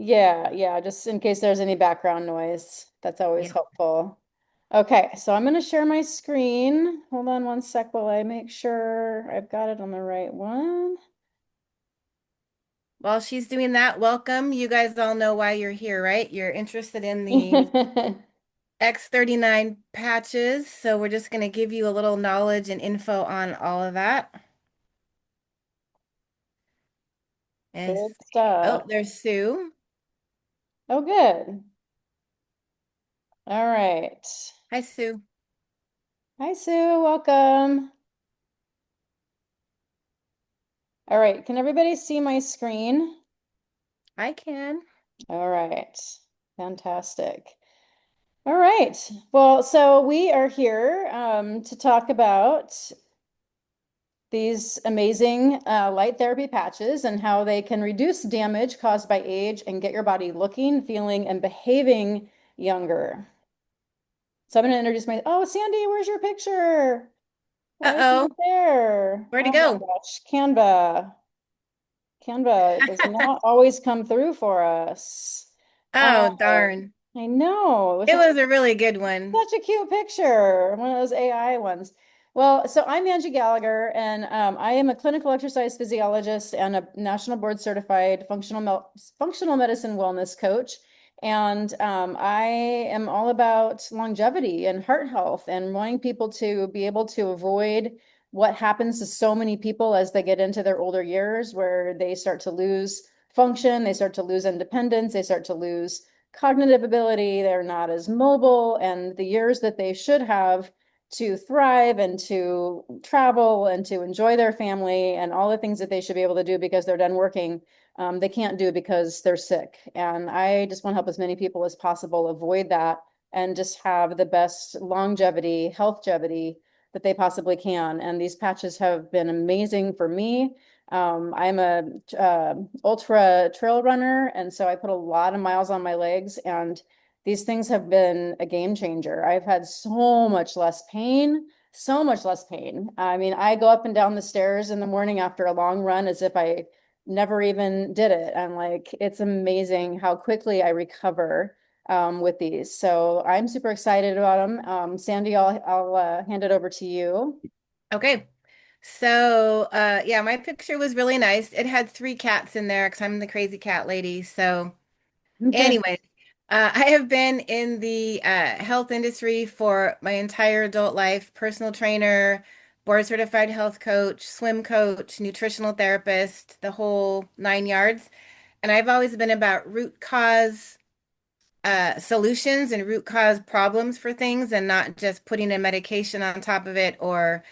Yeah, yeah, just in case there's any background noise. That's always Yeah. helpful. Okay, so I'm going to share my screen. Hold on one sec while I make sure I've got it on the right one. While she's doing that, welcome. You guys all know why you're here, right? You're interested in the X39 patches. So we're just going to give you a little knowledge and info on all of that. And Good oh, stuff. there's Sue. Oh, good. All right. Hi, Sue. Hi, Sue. Welcome. All right. Can everybody see my screen? I can. All right. Fantastic. All right. Well, so we are here to talk about these amazing light therapy patches and how they can reduce damage caused by age and get your body looking, feeling, and behaving younger. So I'm going to introduce oh, Sandy, where's your picture? Why isn't Uh-oh. it there? Where'd it Oh my go? gosh, Canva. Canva does not always come through for us. Oh, Oh, darn. I know. It was It was a really good one. such a cute picture, one of those AI ones. Well, so I'm Angie Gallagher, and I am a clinical exercise physiologist and a national board certified functional medicine wellness coach. And I am all about longevity and heart health and wanting people to be able to avoid what happens to so many people as they get into their older years, where they start to lose function, they start to lose independence, they start to lose cognitive ability, they're not as mobile, and the years that they should have to thrive and to travel and to enjoy their family and all the things that they should be able to do because they're done working, they can't do because they're sick. And I just want to help as many people as possible avoid that and just have the best longevity, healthgevity that they possibly can. And these patches have been amazing for me. I'm a ultra trail runner, and so I put a lot of miles on my legs, and these things have been a game changer. I've had so much less pain, so much less pain. I mean, I go up and down the stairs in the morning after a long run as if I never even did it. I'm like, it's amazing how quickly I recover with these. So I'm super excited about them. Sandy, I'll hand it over to you. Okay. So, yeah, my picture was really nice. It had three cats in there because I'm the crazy cat lady. So, anyways, I have been in the health industry for my entire adult life, personal trainer, board certified health coach, swim coach, nutritional therapist, the whole nine yards. And I've always been about root cause solutions and root cause problems for things and not just putting a medication on top of it or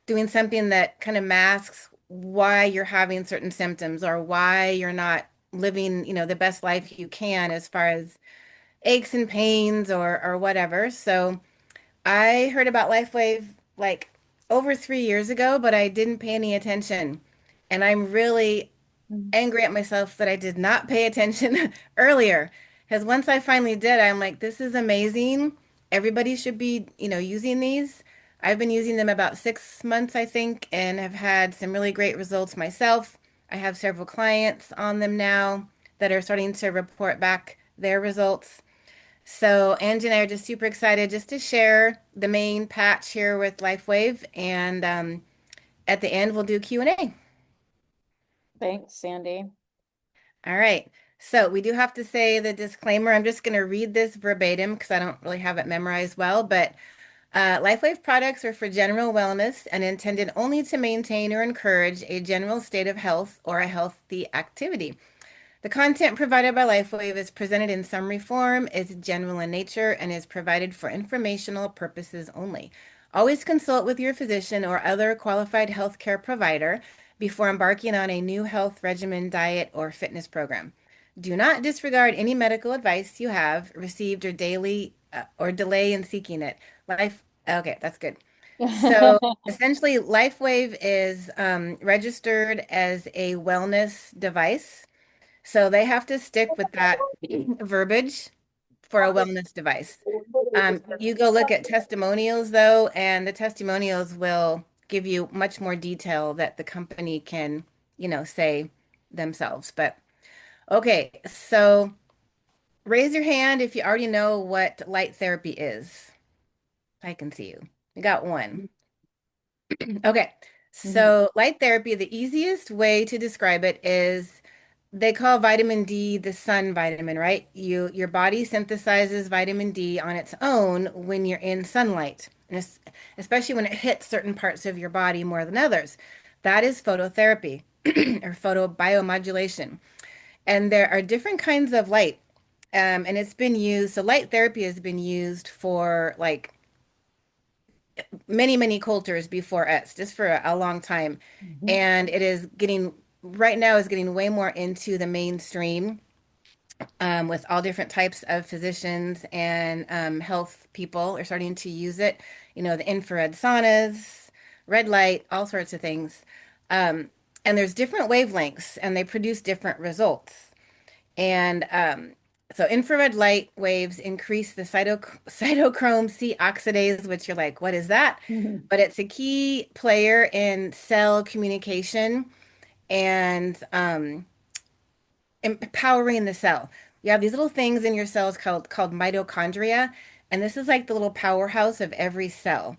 doing something that kind of masks why you're having certain symptoms or why you're not living, the best life you can as far as aches and pains or whatever. So I heard about LifeWave like over 3 years ago, but I didn't pay any attention. And I'm really angry at myself that I did not pay attention earlier. Because once I finally did, I'm like, this is amazing. Everybody should be, using these. I've been using them about 6 months, I think, and have had some really great results myself. I have several clients on them now that are starting to report back their results. So Angie and I are just super excited just to share the main patch here with LifeWave, and at the end we'll do Q&A. Thanks, Sandy. All right. So we do have to say the disclaimer. I'm just going to read this verbatim because I don't really have it memorized well, but LifeWave products are for general wellness and intended only to maintain or encourage a general state of health or a healthy activity. The content provided by LifeWave is presented in summary form, is general in nature, and is provided for informational purposes only. Always consult with your physician or other qualified healthcare provider before embarking on a new health regimen, diet, or fitness program. Do not disregard any medical advice you have received or daily or delay in seeking it. Okay, that's good. So essentially, LifeWave is registered as a wellness device. So they have to stick with that verbiage for a wellness device. You go look at testimonials though, and the testimonials will give you much more detail that the company can, say themselves. But Okay, so raise your hand if you already know what light therapy is. I can see you. You got one. Okay, Mhm. so light therapy, the easiest way to describe it is they call vitamin D the sun vitamin, right? Your body synthesizes vitamin D on its own when you're in sunlight, and especially when it hits certain parts of your body more than others. That is phototherapy or photobiomodulation. And there are different kinds of light. And it's been used, so light therapy has been used for like many, many cultures before us, just for a long time. Mhm. And it is getting, right now, is getting way more into the mainstream with all different types of physicians and health people are starting to use it. You know, the infrared saunas, red light, all sorts of things. Um, and there's different wavelengths and they produce different results. And so infrared light waves increase the cytochrome C oxidase, which you're like, what is that? Mhm. But it's a key player in cell communication and empowering the cell. You have these little things in your cells called mitochondria, and this is like the little powerhouse of every cell.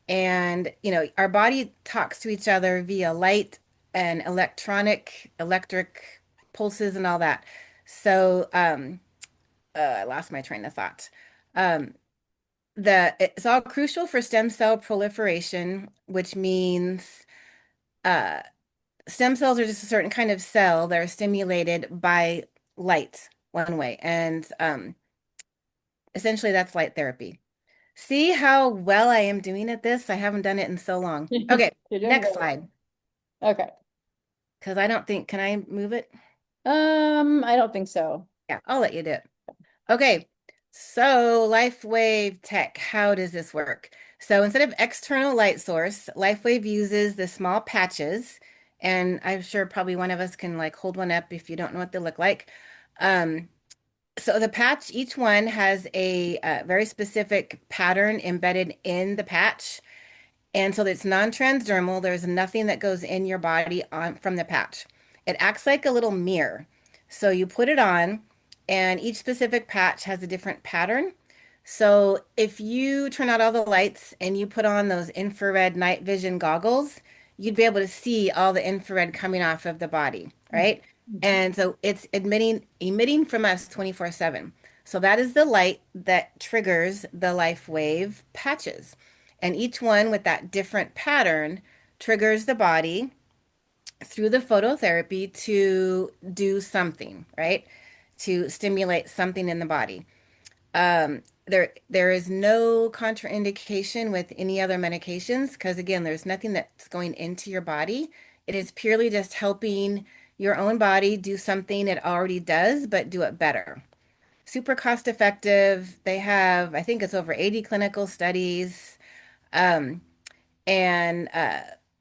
And you know, our body talks to each other via light and electric pulses and all that. So I lost my train of thought. Um, it's all crucial for stem cell proliferation, which means uh, stem cells are just a certain kind of cell that are stimulated by light one way. And essentially, that's light therapy. See how well I am doing at this? I haven't done it in so long. Okay, You're doing next great. slide. Okay. Because I don't think, can I move it? I don't think so. Yeah, I'll let you do it. Okay, so LifeWave Tech, how does this work? So instead of external light source, LifeWave uses the small patches, and I'm sure probably one of us can like hold one up if you don't know what they look like. Um, so the patch, each one has a very specific pattern embedded in the patch. And so it's non-transdermal. There's nothing that goes in your body on from the patch. It acts like a little mirror. So you put it on, and each specific patch has a different pattern. So if you turn out all the lights and you put on those infrared night vision goggles, you'd be able to see all the infrared coming off of the body, right? Mhm. And so it's emitting from us 24/7. So that is the light that triggers the life wave patches. And each one with that different pattern triggers the body through the phototherapy to do something, right? To stimulate something in the body. There is no contraindication with any other medications because again, there's nothing that's going into your body. It is purely just helping your own body do something it already does, but do it better. Super cost effective. They have, I think it's over 80 clinical studies. Um, and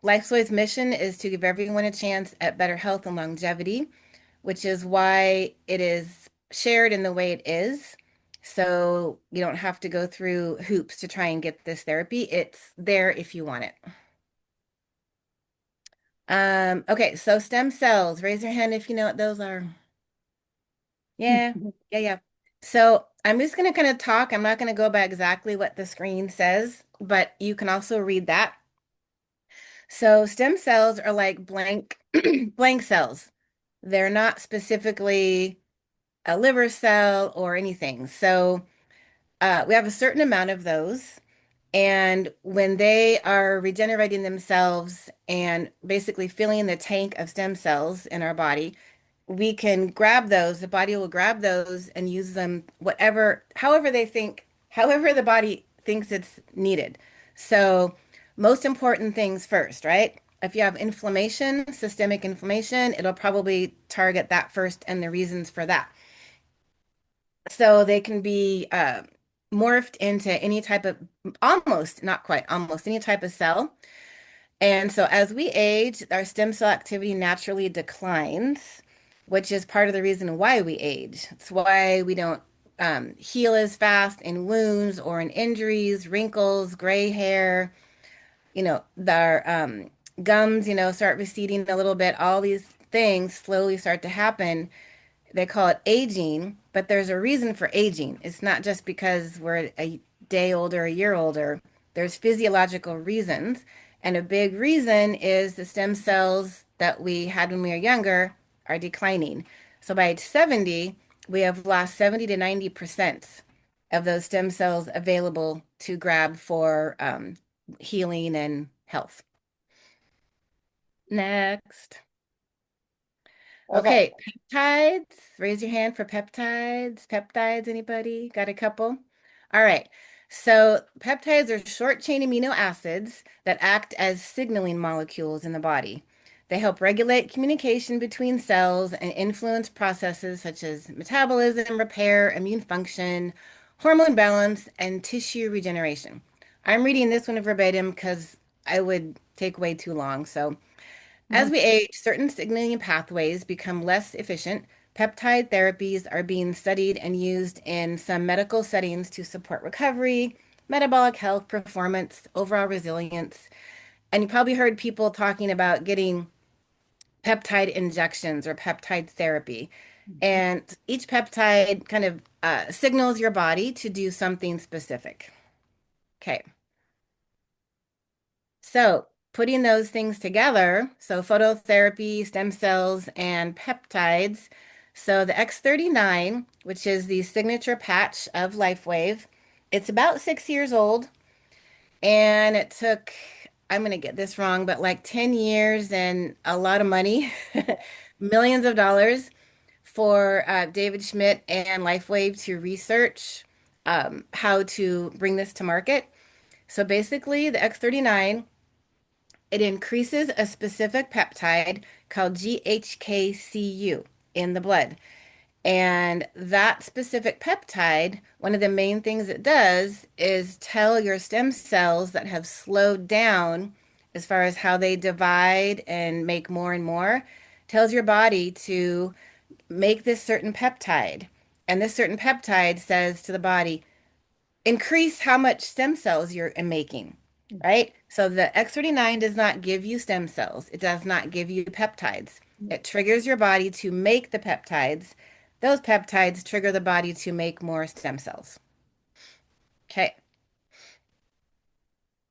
LifeSoy's mission is to give everyone a chance at better health and longevity, which is why it is shared in the way it is. So you don't have to go through hoops to try and get this therapy. It's there if you want it. Okay, so stem cells. Raise your hand if you know what those are. Yeah, yeah, yeah. So I'm just going to kind of talk. I'm not going to go by exactly what the screen says, but you can also read that. So stem cells are like blank blank cells. They're not specifically a liver cell or anything. So we have a certain amount of those. And when they are regenerating themselves and basically filling the tank of stem cells in our body, we can grab those. The body will grab those and use them however the body thinks it's needed. So, most important things first, right? If you have inflammation, systemic inflammation, it'll probably target that first and the reasons for that. So they can be morphed into any type of, almost, not quite, almost any type of cell. And so as we age, our stem cell activity naturally declines, which is part of the reason why we age. It's why we don't heal as fast in wounds or in injuries, wrinkles, gray hair, our gums, start receding a little bit. All these things slowly start to happen. they call it aging, but there's a reason for aging. It's not just because we're a day older, a year older. There's physiological reasons. And a big reason is the stem cells that we had when we were younger are declining. So by age 70, we have lost 70 to 90% of those stem cells available to grab for healing and health. Next. Okay. Okay, peptides. Raise your hand for peptides. Peptides, anybody? Got a couple? All right. So peptides are short chain amino acids that act as signaling molecules in the body. They help regulate communication between cells and influence processes such as metabolism, repair, immune function, hormone balance, and tissue regeneration. I'm reading this one verbatim because I would take way too long. So as Mhm. we age, certain signaling pathways become less efficient. Peptide therapies are being studied and used in some medical settings to support recovery, metabolic health, performance, overall resilience. And you probably heard people talking about getting peptide injections or peptide therapy. And each peptide kind of signals your body to do something specific. Okay. So, putting those things together, so phototherapy, stem cells, and peptides. So, the X39, which is the signature patch of LifeWave, it's about 6 years old, and it took, I'm going to get this wrong, but like 10 years and a lot of money, millions of dollars for David Schmidt and LifeWave to research how to bring this to market. So, basically, the X39 it increases a specific peptide called GHKCU in the blood. And that specific peptide, one of the main things it does is tell your stem cells that have slowed down as far as how they divide and make more and more, tells your body to make this certain peptide. And this certain peptide says to the body, increase how much stem cells you're making, right? So the X39 does not give you stem cells. It does not give you peptides. It triggers your body to make the peptides. Those peptides trigger the body to make more stem cells. Okay.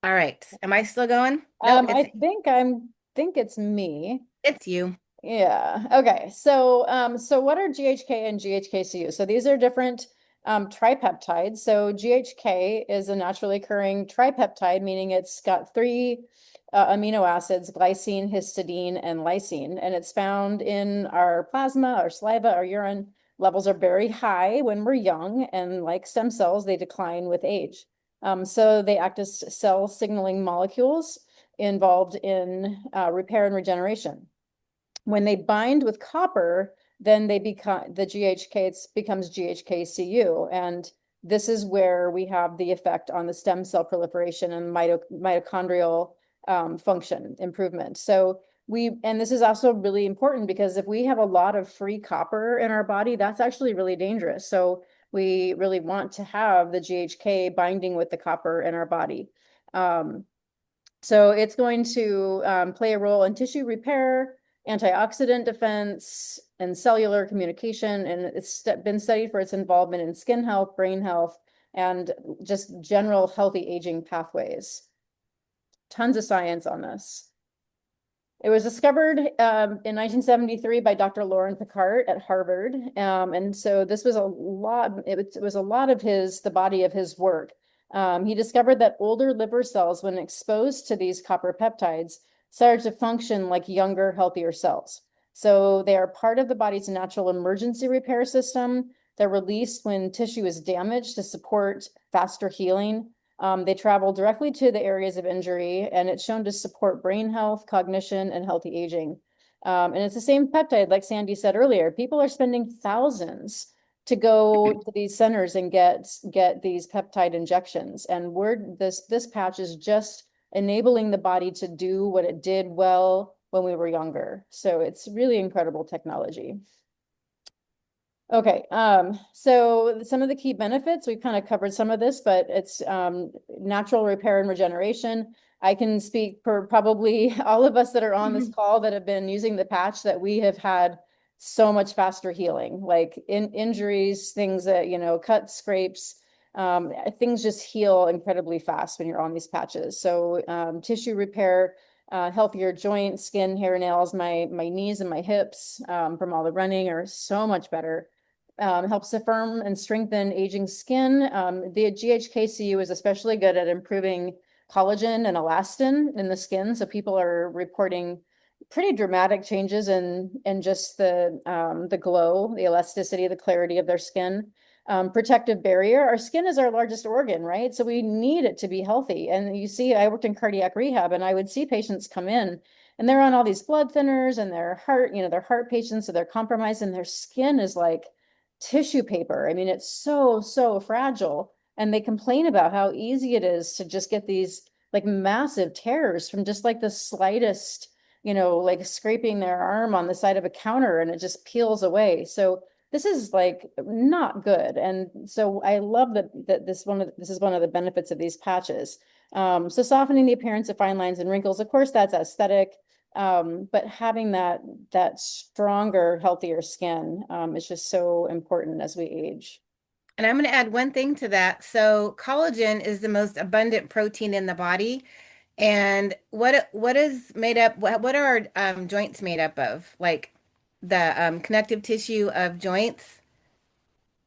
All right. Am I still going? No, I think it's me. it's you. Yeah. Okay. So what are GHK and GHKCU? So these are different tripeptides. So GHK is a naturally occurring tripeptide, meaning it's got three amino acids, glycine, histidine, and lysine, and it's found in our plasma, our saliva, our urine. Levels are very high when we're young, and like stem cells, they decline with age. So they act as cell signaling molecules involved in repair and regeneration. When they bind with copper, then they become the GHK, it becomes GHKCU. And this is where we have the effect on the stem cell proliferation and mitochondrial function improvement. And this is also really important because if we have a lot of free copper in our body, that's actually really dangerous. So we really want to have the GHK binding with the copper in our body. So it's going to play a role in tissue repair, antioxidant defense, and cellular communication. And it's been studied for its involvement in skin health, brain health, and just general healthy aging pathways. Tons of science on this. It was discovered in 1973 by Dr. Lauren Picard at Harvard. And so this was a lot, it was a lot of the body of his work. He discovered that older liver cells, when exposed to these copper peptides, started to function like younger, healthier cells. So they are part of the body's natural emergency repair system. They're released when tissue is damaged to support faster healing. They travel directly to the areas of injury, and it's shown to support brain health, cognition, and healthy aging. And it's the same peptide, like Sandy said earlier. People are spending thousands to go to these centers and get these peptide injections. And this patch is just enabling the body to do what it did well when we were younger. So it's really incredible technology. Okay, so some of the key benefits, we've kind of covered some of this, but it's natural repair and regeneration. I can speak for probably all of us that are on this call that have been using the patch that we have had so much faster healing, like in injuries, things that, cuts, scrapes, things just heal incredibly fast when you're on these patches. So tissue repair, healthier joints, skin, hair, nails, my knees and my hips from all the running are so much better. Helps to firm and strengthen aging skin. The GHKCU is especially good at improving collagen and elastin in the skin. So people are reporting pretty dramatic changes in just the glow, the elasticity, the clarity of their skin. Protective barrier. Our skin is our largest organ, right? So we need it to be healthy. And you see, I worked in cardiac rehab, and I would see patients come in and they're on all these blood thinners, and their heart, their heart patients, so they're compromised, and their skin is like tissue paper. I mean, it's so, so fragile. And they complain about how easy it is to just get these like massive tears from just like the slightest, like scraping their arm on the side of a counter, and it just peels away. So this is like not good. And so I love that this is one of the benefits of these patches. So softening the appearance of fine lines and wrinkles, of course, that's aesthetic. But having that stronger, healthier skin is just so important as we age. And I'm going to add one thing to that. So collagen is the most abundant protein in the body. And what is made up, what are our joints made up of? Like the connective tissue of joints.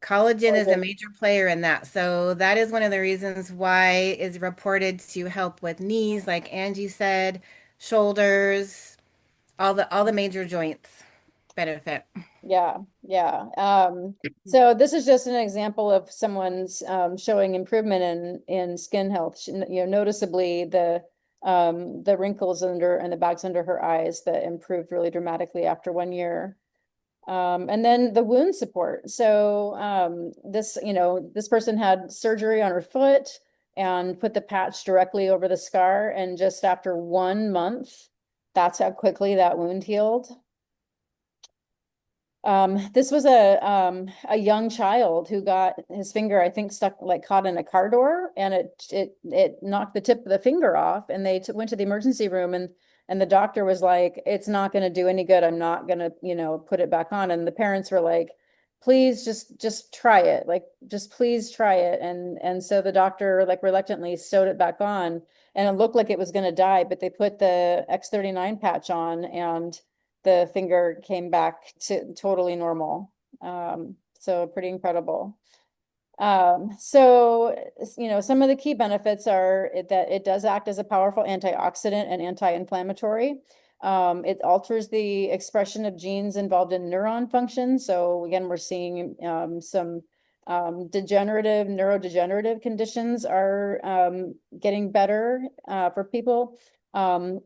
Collagen is a Collagen. major player in that. So that is one of the reasons why is reported to help with knees, like Angie said, shoulders, all the major joints benefit. Yeah, yeah. So this is just an example of someone's showing improvement in skin health. Noticeably the wrinkles under and the bags under her eyes that improved really dramatically after 1 year. And then the wound support. So this person had surgery on her foot and put the patch directly over the scar, and just after 1 month, that's how quickly that wound healed. This was a young child who got his finger, I think, stuck like caught in a car door, and it knocked the tip of the finger off, and they went to the emergency room, and the doctor was like, "It's not going to do any good. I'm not going to, put it back on." And the parents were like, "Please just try it. Like just please try it." And so the doctor like reluctantly sewed it back on, and it looked like it was going to die, but they put the X39 patch on, and the finger came back to totally normal. So pretty incredible. So, some of the key benefits are that it does act as a powerful antioxidant and anti-inflammatory. It alters the expression of genes involved in neuron function. So again, we're seeing some neurodegenerative conditions are getting better for people.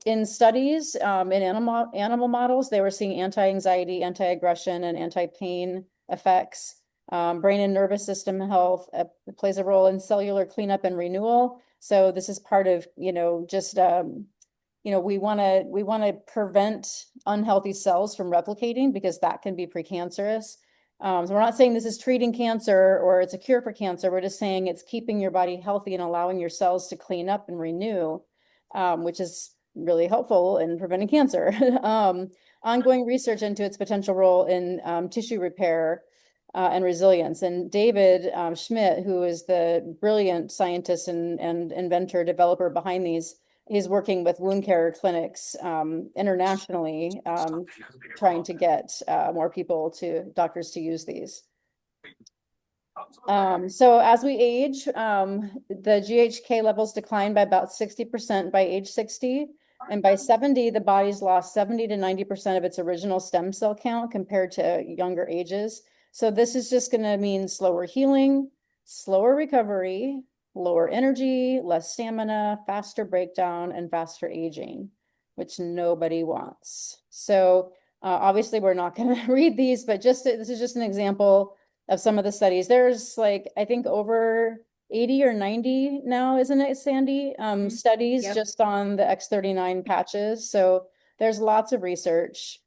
In studies, in animal models, they were seeing anti-anxiety, anti-aggression, and anti-pain effects. Brain and nervous system health plays a role in cellular cleanup and renewal. So this is part of, just we want to prevent unhealthy cells from replicating, because that can be precancerous. So we're not saying this is treating cancer or it's a cure for cancer. We're just saying it's keeping your body healthy and allowing your cells to clean up and renew, which is really helpful in preventing cancer. Ongoing research into its potential role in tissue repair and resilience. And David Schmidt, who is the brilliant scientist and inventor, developer behind these, he's working with wound care clinics internationally, trying to get more doctors to use these. So as we age, the GHK levels decline by about 60% by age 60. And by 70, the body's lost 70 to 90% of its original stem cell count compared to younger ages. So this is just going to mean slower healing, slower recovery, lower energy, less stamina, faster breakdown, and faster aging, which nobody wants. So obviously we're not going to read these, but this is just an example of some of the studies. There's like, I think over 80 or 90 now, isn't it, Sandy? Studies Yep. just on the X39 patches. So there's lots of research.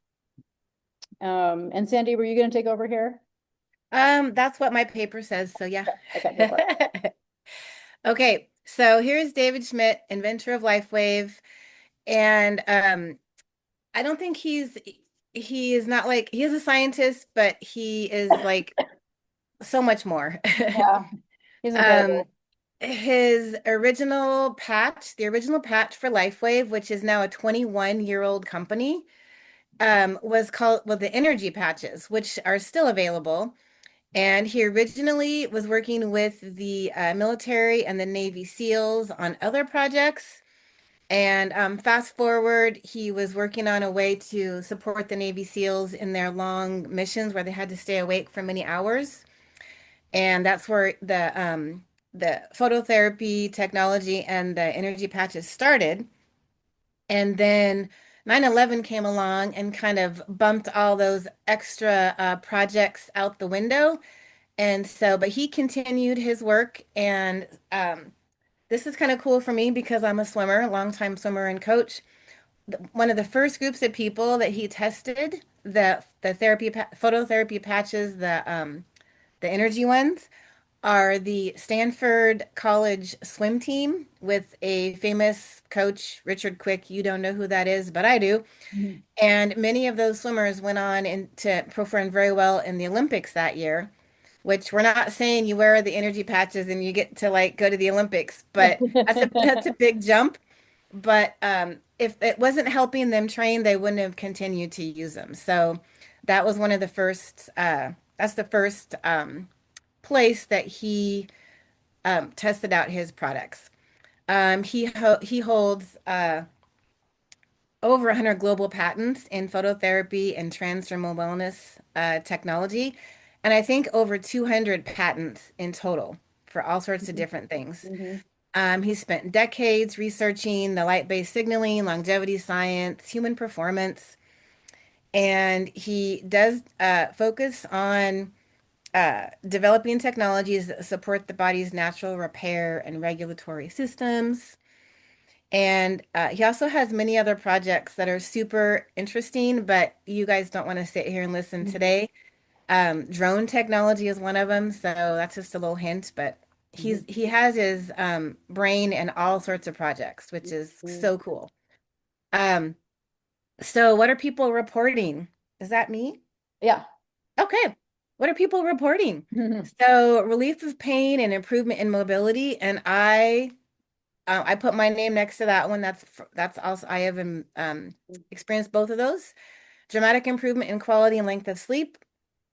And Sandy, were you going to take over here? That's what my paper says. So yeah. Okay, go for it. Okay, so here's David Schmidt, inventor of LifeWave. And I don't think he is not like, he is a scientist, but he is like so much more. Yeah, he's Um, incredible. his original patch, the original patch for LifeWave, which is now a 21-year-old company, was called, well, the energy patches, which are still available. And he originally was working with the military and the Navy SEALs on other projects. And fast forward, he was working on a way to support the Navy SEALs in their long missions where they had to stay awake for many hours. And that's where the phototherapy technology and the energy patches started. And then 9/11 came along and kind of bumped all those extra projects out the window. And so, but he continued his work. And this is kind of cool for me because I'm a swimmer, a longtime swimmer and coach. One of the first groups of people that he tested, the phototherapy patches, the energy ones, are the Stanford College swim team with a famous coach, Richard Quick. You don't know who that is, but I do. Mhm. And many of those swimmers went on to perform very well in the Olympics that year, which we're not saying you wear the energy patches and you get to like go to the Olympics, but that's a big jump. But if it wasn't helping them train, they wouldn't have continued to use them. So that was one of the first, that's the first place that he tested out his products. He holds over 100 global patents in phototherapy and transdermal wellness technology, and I think over 200 patents in total for all sorts of different things. Mhm. He spent decades researching the light-based signaling, longevity science, human performance, and he does focus on developing technologies that support the body's natural repair and regulatory systems. And he also has many other projects that are super interesting, but you guys don't want to sit here and listen today. Drone technology is one of them, so that's just a little hint. But Mhm. he has his brain in all sorts of projects, which is Mhm. so cool. Um, so what are people reporting? Is that me? Yeah. Okay. What are people reporting? So relief of pain and improvement in mobility, and I put my name next to that one. That's also I have experienced both of those. Dramatic improvement in quality and length of sleep.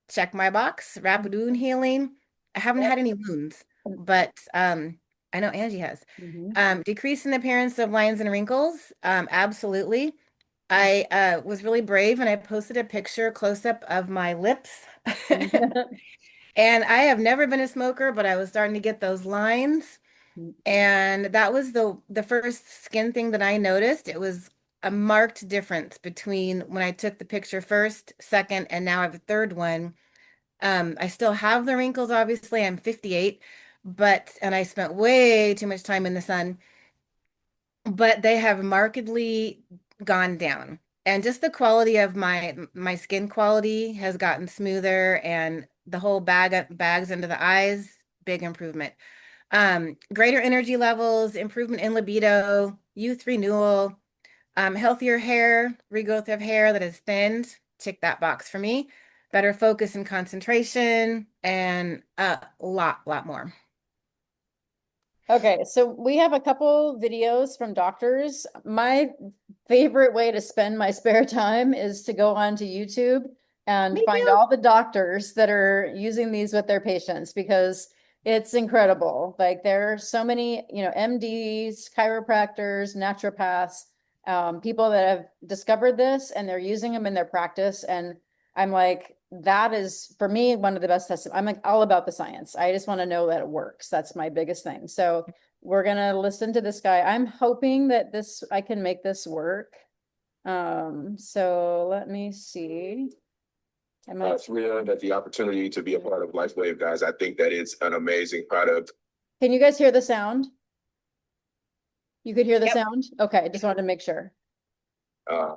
Check my box. Rapid wound healing. I haven't had Yep. any wounds, but I know Angie has. Mhm. Decrease in the appearance of lines and wrinkles. Absolutely. I was really brave and I posted a picture close up of my lips. And I have never been a smoker, but I was starting to get those lines. And that was the first skin thing that I noticed. It was a marked difference between when I took the picture first, second, and now I have a third one. I still have the wrinkles, obviously. I'm 58, and I spent way too much time in the sun, but they have markedly gone down. And just the quality of my skin quality has gotten smoother and the whole bags under the eyes, big improvement. Greater energy levels, improvement in libido, youth renewal, healthier hair, regrowth of hair that is thinned. Tick that box for me. Better focus and concentration, and a lot more. Okay, so we have a couple videos from doctors. My favorite way to spend my spare time is to go onto YouTube and Me find too. all the doctors that are using these with their patients because it's incredible. Like there are so many, MDs, chiropractors, naturopaths, people that have discovered this and they're using them in their practice. And I'm like, that is for me one of the best tests. I'm like all about the science. I just want to know that it works. That's my biggest thing. So we're gonna listen to this guy. I'm hoping that this I can make this work. So let me see. Am I, Thrilled at the opportunity to be a part of LifeWave, guys. I think that it's an amazing product. can you guys hear the sound? You could hear the Yep. sound? Okay, just wanted to make sure. Uh,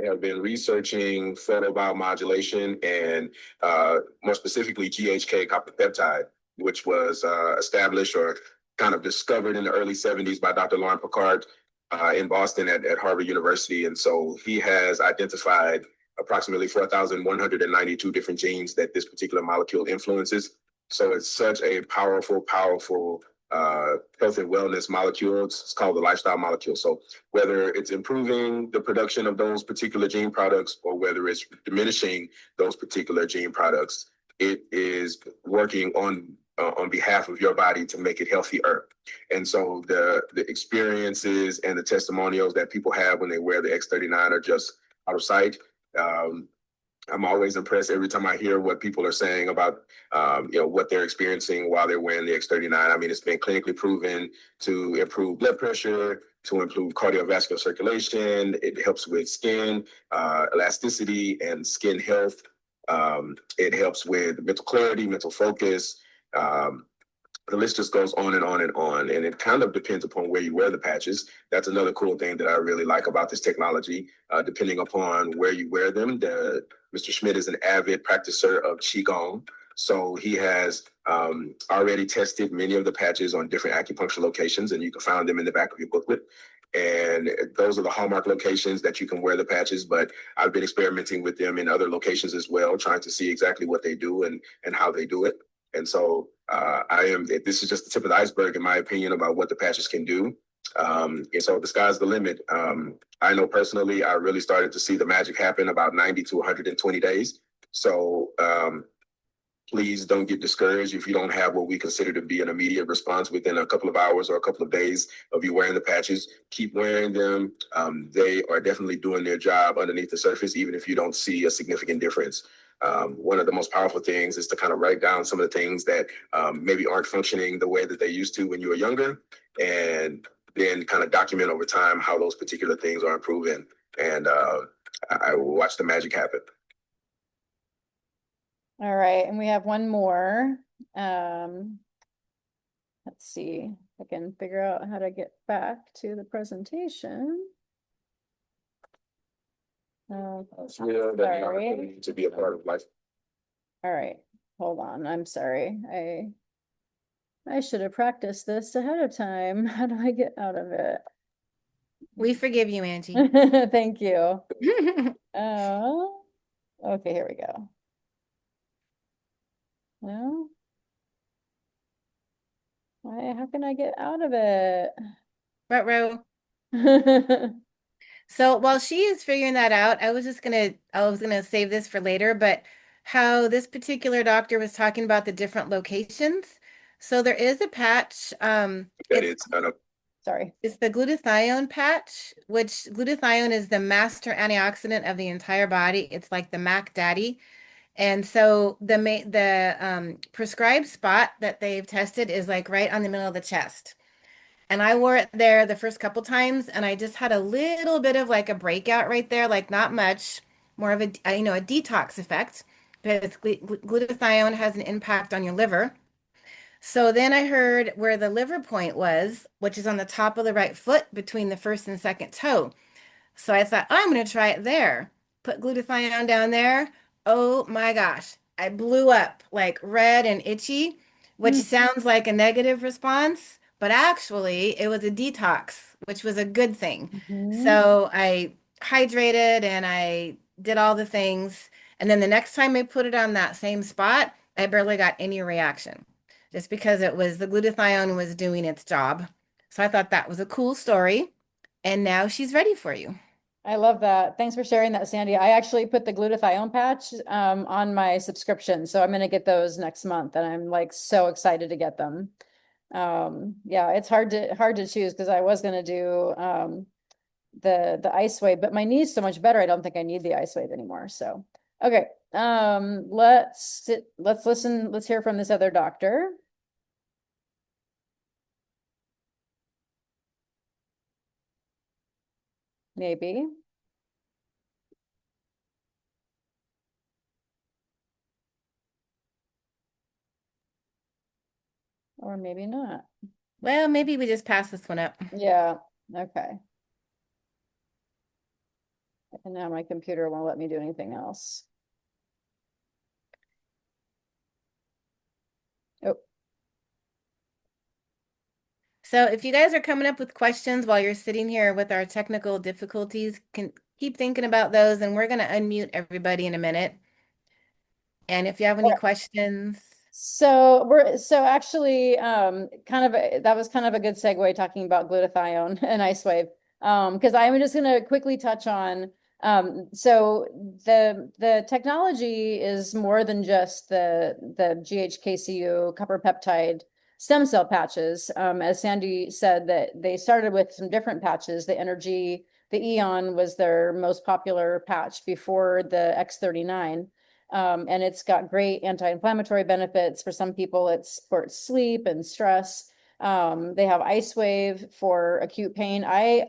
I have been researching photobiomodulation and more specifically GHK copper peptide, which was established or kind of discovered in the early 70s by Dr. Lauren Picard in Boston at Harvard University. And so he has identified approximately 4,192 different genes that this particular molecule influences. So it's such a powerful, powerful health and wellness molecule. It's called the lifestyle molecule. So whether it's improving the production of those particular gene products or whether it's diminishing those particular gene products, it is working on behalf of your body to make it healthier. And so the experiences and the testimonials that people have when they wear the X39 are just out of sight. I'm always impressed every time I hear what people are saying about, what they're experiencing while they're wearing the X39. I mean, it's been clinically proven to improve blood pressure, to improve cardiovascular circulation. It helps with skin elasticity and skin health. It helps with mental clarity, mental focus. The list just goes on and on and on. And it kind of depends upon where you wear the patches. That's another cool thing that I really like about this technology. Depending upon where you wear them, Mr. Schmidt is an avid practicer of Qigong. So he has already tested many of the patches on different acupuncture locations, and you can find them in the back of your booklet. And those are the hallmark locations that you can wear the patches, but I've been experimenting with them in other locations as well, trying to see exactly what they do and how they do it. And so this is just the tip of the iceberg, in my opinion, about what the patches can do. And so the sky's the limit. I know personally, I really started to see the magic happen about 90 to 120 days. So please don't get discouraged if you don't have what we consider to be an immediate response within a couple of hours or a couple of days of you wearing the patches. Keep wearing them. They are definitely doing their job underneath the surface, even if you don't see a significant difference. One of the most powerful things is to kind of write down some of the things that maybe aren't functioning the way that they used to when you were younger, and then kind of document over time how those particular things are improving. And I will watch the magic happen. All right, and we have one more. Let's see if I can figure out how to get back to the presentation. Sorry. To be a part of life. All right, hold on. I'm sorry. I should have practiced this ahead of time. How do I get out of it? We forgive you, Angie. Thank you. Okay, here we go. No. How can I get out of it? Front row. So while she is figuring that out, I was gonna save this for later, but how this particular doctor was talking about the different locations. So there is a patch. Sorry. It's the glutathione patch, which glutathione is the master antioxidant of the entire body. It's like the Mac Daddy. And so the prescribed spot that they've tested is like right on the middle of the chest. And I wore it there the first couple times, and I just had a little bit of like a breakout right there, like not much, more of a detox effect, because glutathione has an impact on your liver. So then I heard where the liver point was, which is on the top of the right foot between the first and second toe. So I thought, oh, I'm going to try it there. Put glutathione down there. Oh my gosh. I blew up like red and itchy, which sounds like a negative response, but actually it was a detox, which was a good thing. So I hydrated and I did all the things. And then the next time I put it on that same spot, I barely got any reaction just because the glutathione was doing its job. So I thought that was a cool story. And now she's ready for you. I love that. Thanks for sharing that, Sandy. I actually put the glutathione patch on my subscription, so I'm going to get those next month, and I'm like so excited to get them. Yeah, it's hard to choose because I was going to do the ice wave, but my knee's so much better. I don't think I need the ice wave anymore. So, okay, let's listen. Let's hear from this other doctor. Maybe. Or maybe not. Well, maybe we just pass this one up. Yeah, okay. And now my computer won't let me do anything else. Oh. So if you guys are coming up with questions while you're sitting here with our technical difficulties, can keep thinking about those, and we're going to unmute everybody in a minute. And if you have any questions, So actually that was kind of a good segue talking about glutathione and IceWave. Because I'm just gonna quickly touch on so the technology is more than just the GHKCU copper peptide stem cell patches. As Sandy said, that they started with some different patches. The Eon was their most popular patch before the X39. And it's got great anti-inflammatory benefits. For some people, it's for sleep and stress. They have IceWave for acute pain. I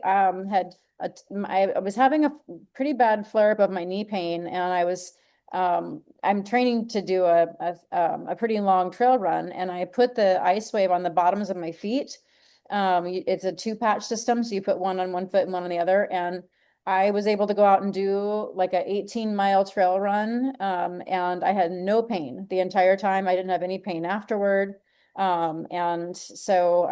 was having a pretty bad flare up of my knee pain, and I'm training to do a pretty long trail run, and I put the IceWave on the bottoms of my feet. It's a two patch system, so you put one on one foot and one on the other, and I was able to go out and do like a 18-mile trail run, and I had no pain the entire time. I didn't have any pain afterward. And so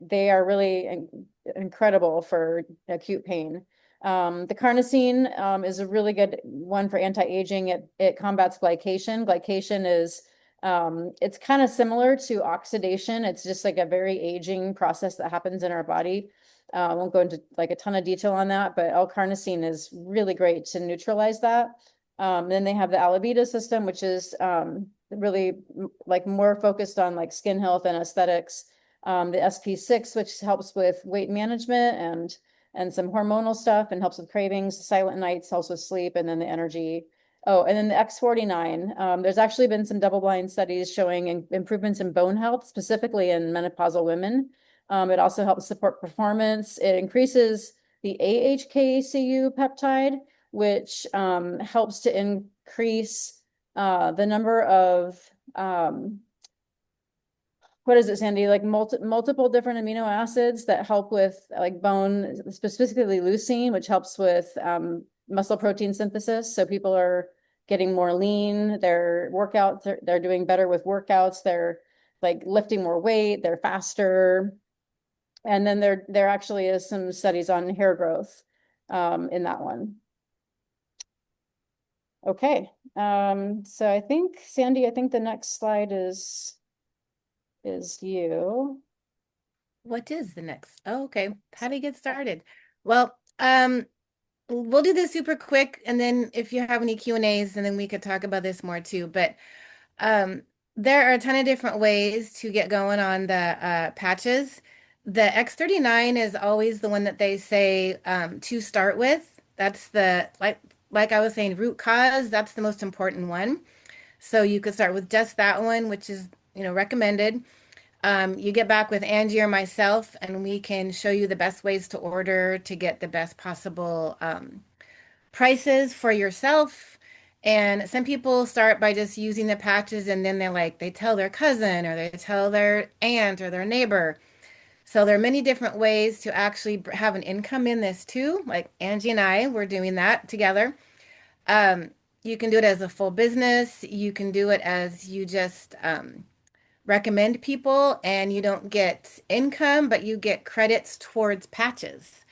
they are really incredible for acute pain. The carnosine is a really good one for anti-aging. It combats glycation. Glycation is it's kind of similar to oxidation. It's just like a very aging process that happens in our body. I won't go into like a ton of detail on that, but L-carnosine is really great to neutralize that. Then they have the Alavita system, which is really like more focused on like skin health and aesthetics. The SP6, which helps with weight management and some hormonal stuff and helps with cravings. Silent Nights helps with sleep, and then the energy. Oh, and then the X39. There's actually been some double-blind studies showing improvements in bone health, specifically in menopausal women. It also helps support performance. It increases the AHKCU peptide, which helps to increase the number of what is it, Sandy? Like multiple different amino acids that help with like bone, specifically leucine, which helps with muscle protein synthesis. So people are getting more lean. Their workouts, they're doing better with workouts. They're like lifting more weight. They're faster. And then there actually is some studies on hair growth in that one. Okay. So I think, Sandy, I think the next slide is you. what is the next? Oh, okay. How do you get started? Well, we'll do this super quick, and then if you have any Q&As, and then we could talk about this more too. But there are a ton of different ways to get going on the patches. The X39 is always the one that they say to start with. That's the like I was saying, root cause. That's the most important one. So you could start with just that one, which is, recommended. You get back with Angie or myself, and we can show you the best ways to order to get the best possible prices for yourself. And some people start by just using the patches, and then they tell their cousin or they tell their aunt or their neighbor. So there are many different ways to actually have an income in this too. Like Angie and I, we're doing that together. You can do it as a full business. You can do it as you just recommend people, and you don't get income, but you get credits towards patches.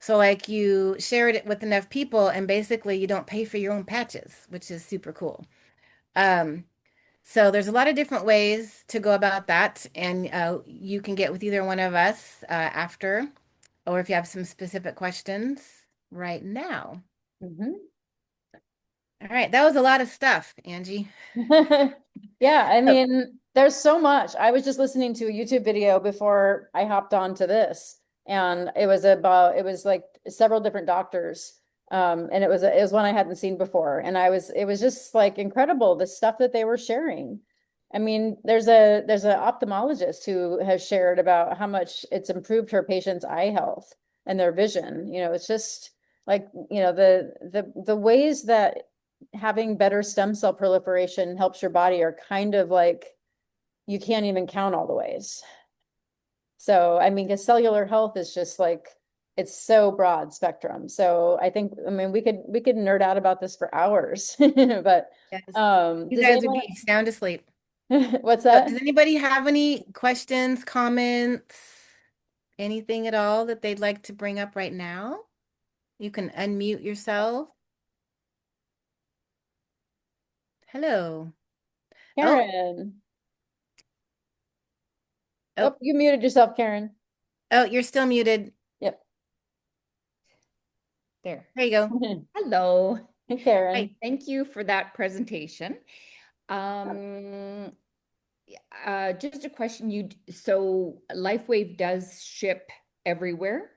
So like you share it with enough people, and basically you don't pay for your own patches, which is super cool. Um, so there's a lot of different ways to go about that, and you can get with either one of us after, or if you have some specific questions right now. Mhm. All right, that was a lot of stuff, Angie. Yeah, I mean, there's so much. I was just listening to a YouTube video before I hopped onto this, and it was like several different doctors. And it was one I hadn't seen before. And it was just like incredible, the stuff that they were sharing. I mean, there's a ophthalmologist who has shared about how much it's improved her patients' eye health and their vision. It's just like, the ways that having better stem cell proliferation helps your body are kind of like you can't even count all the ways. So, I mean, because cellular health is just like it's so broad spectrum. So I mean, we could nerd out about this for hours. But Yes. You does guys would anyone be sound asleep. what's So that? does anybody have any questions, comments? anything at all that they'd like to bring up right now? You can unmute yourself. Hello. Oh, Karen. oh, Oh, you muted yourself, Karen. oh, you're still muted. Yep. There. There you go. Hello. Hey, Karen. Hi, thank you for that presentation. Um, just a question, so LifeWave does ship everywhere,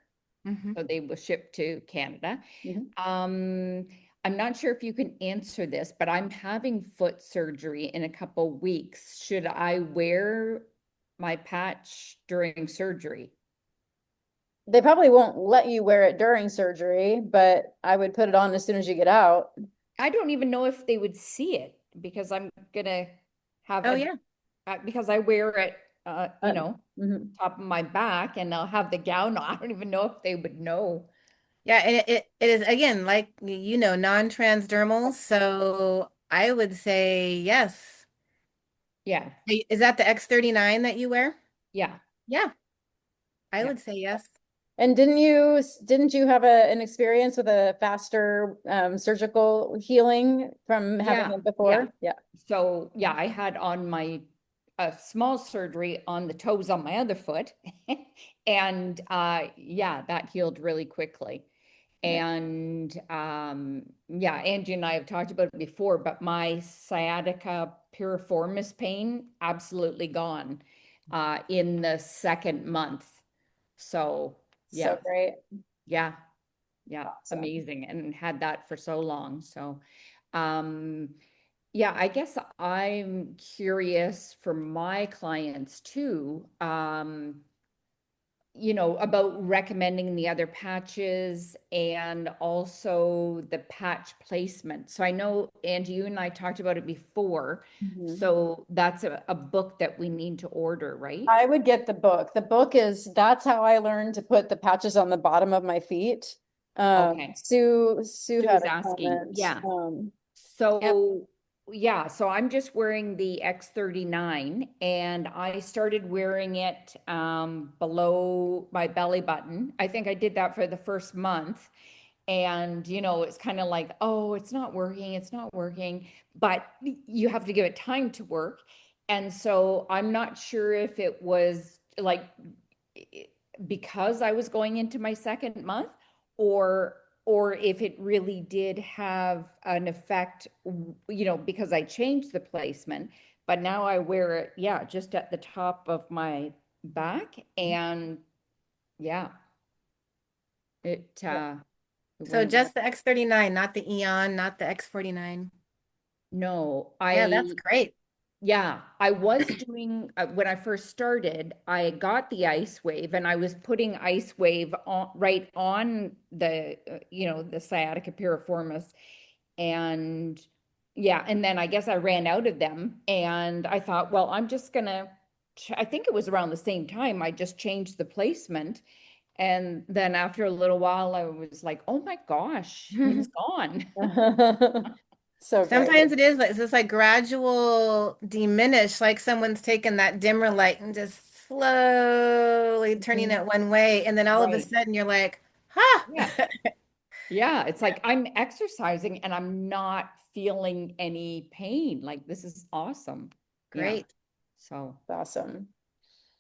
Hmm. so they will ship to Canada. Mhm. I'm not sure if you can answer this, but I'm having foot surgery in a couple weeks. Should I wear my patch during surgery? They probably won't let you wear it during surgery, but I would put it on as soon as you get out. I don't even know if they would see it because I'm gonna have Oh, a yeah. because I wear it, Mhm. top of my back, and I'll have the gown on. I don't even know if they would know. Yeah, and it is again like you know non-transdermal, so I would say yes. Yeah, Is that the X39 that you wear? yeah, Yeah, I yeah, would say yes. And didn't you have an experience with a faster surgical healing from having yeah, it yeah. before? Yeah. So yeah, I had on my a small surgery on the toes on my other foot, and yeah, that healed really quickly. Yeah. And yeah, Angie and I have talked about it before, but my sciatica piriformis pain absolutely gone in the second month. So So yeah, great. yeah, yeah, Awesome. amazing, and had that for so long. So um, yeah, I guess I'm curious for my clients too. About recommending the other patches and also the patch placement. So I know, Angie, you and I talked about it before. Mhm. So that's a book that we need to order, right? I would get the book. The book that's how I learned to put the patches on the bottom of my feet. Okay. Sue had Sue's a asking. comment. Yeah. Yep. So, yeah, so I'm just wearing the X39 and I started wearing it below my belly button. I think I did that for the first month. And, it's kind of like, oh, it's not working, it's not working, but you have to give it time to work. And so I'm not sure if it was like because I was going into my second month or if it really did have an effect, because I changed the placement, but now I wear it, yeah, just at the top of my back. And yeah, it Yeah. it So went just the X39, not the Eon, not the X49. no, Yeah, that's great. yeah, I was doing when I first started, I got the ice wave and I was putting ice wave on right on the the sciatica piriformis, and yeah, and then I guess I ran out of them and I thought, well, I'm just gonna I think it was around the same time I just changed the placement, and then after a little while I was like, oh my gosh, it's gone. So great. Sometimes it is like it's just like gradual diminish, like someone's taking that dimmer light and just slowly turning Mhm. it one way, and then all of a Right. sudden you're like, huh. Yeah. Yeah, it's like I'm exercising and I'm not feeling any pain. Like this is awesome. Yeah. Great. So, Awesome.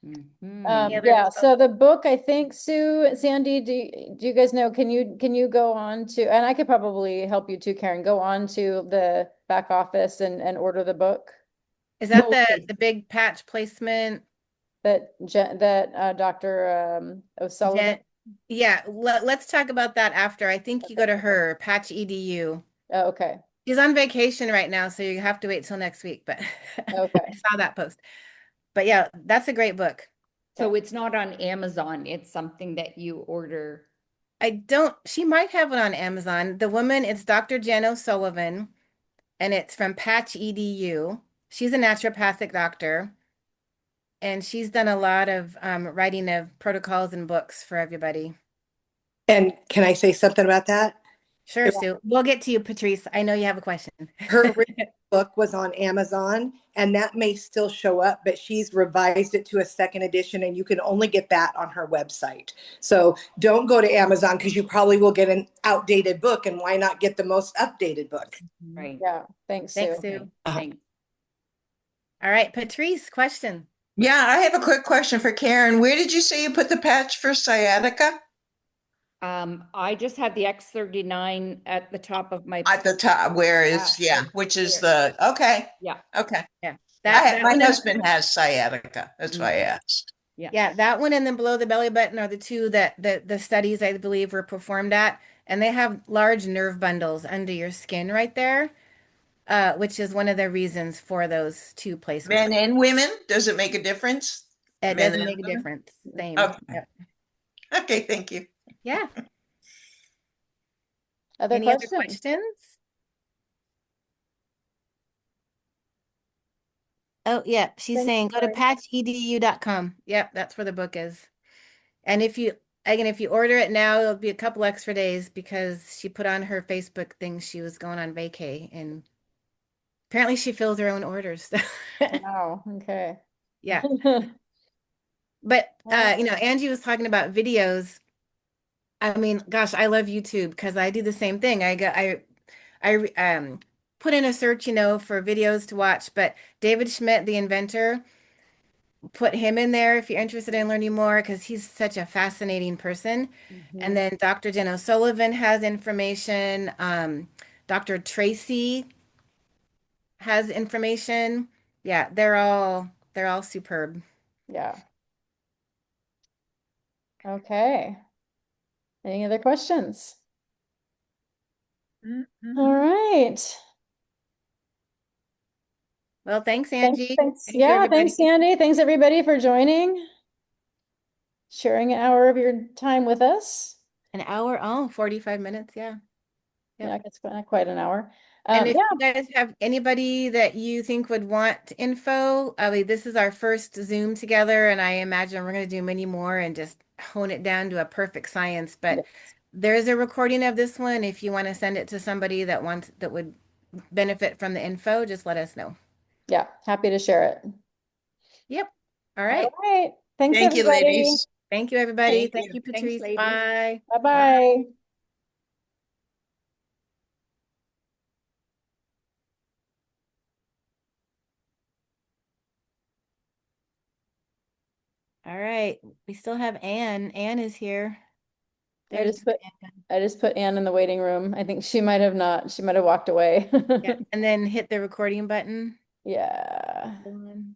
Any mhm. other Yeah, so the book, I think, Sandy, do you guys know, can you go on to, and I could probably help you too, Karen, go on to the back office and order the book is that Okay. the big patch placement? that Dr. O'Sullivan? Jen, yeah, let's talk about that after. I think you go to her, Patch EDU. Oh, okay, She's on vacation right now, so you have to wait till next week, but I okay. saw that post. But yeah, that's a great book. Yeah. So it's not on Amazon. It's something that you order. I don't, she might have it on Amazon. The woman, it's Dr. Jen O'Sullivan, and it's from Patch EDU. She's a naturopathic doctor, and she's done a lot of writing of protocols and books for everybody. And can I say something about that? Sure, Sue. We'll get to you, Patrice. I know you have a question. Her original book was on Amazon, and that may still show up, but she's revised it to a second edition, and you can only get that on her website. So don't go to Amazon because you probably will get an outdated book, and why not get the most updated book? Right. Yeah, thanks, Thanks, Sue. Sue. Thanks. All right, Patrice, question. Yeah, I have a quick question for Karen. Where did you say you put the patch for sciatica? I just had the X39 at the top of my, At the top, where is, Yeah, which is here. okay, yeah, okay. That My one husband has sciatica. That's why I asked. yeah, that one and then below the belly button are the two that the studies I believe were performed at, and they have large nerve bundles under your skin right there, which is one of the reasons for those two placements. Men and women, does it make a difference? It Men doesn't and make a women? difference. Same. Okay. Yep. Okay, thank you. Yeah. Other Any other questions? questions? Oh, yeah. She's Thanks, saying go to Lori. patchedu.com. Yep, that's where the book is. And if you order it now, it'll be a couple extra days because she put on her Facebook thing she was going on vacay, and apparently she fills her own orders. Wow, okay. Yeah. But Angie was talking about videos. I mean, gosh, I love YouTube because I do the same thing. I put in a search, for videos to watch, but David Schmidt, the inventor, put him in there if you're interested in learning more because he's such a fascinating person. And then Dr. Jen O'Sullivan has information. Dr. Tracy has information. Yeah, they're all superb. Yeah. Okay. Any other questions? All right. Well, thanks, Angie. Thanks. Thank you, Yeah, everybody. thanks, Sandy. Thanks, everybody, for joining. Sharing an hour of your time with us. An hour, 45 minutes, yeah. Yep. Yeah, it's quite an hour. And if Yeah, you guys have anybody that you think would want info, I mean, this is our first Zoom together, and I imagine we're going to do many more and just hone it down to a perfect science. But there's a recording of this one. If you want to send it to somebody that would benefit from the info, just let us know. yeah, happy to share it. Yep. All right. All right. Thanks, Thank you, everybody. ladies. Thank you, everybody. Thank Thank you. you, Thanks, Patrice. ladies. Bye. Bye-bye. All right. We still have Anne. Anne is here. I There's just put Ann in the waiting room. I think she might have walked away. yeah, and then hit the recording button. Yeah. One.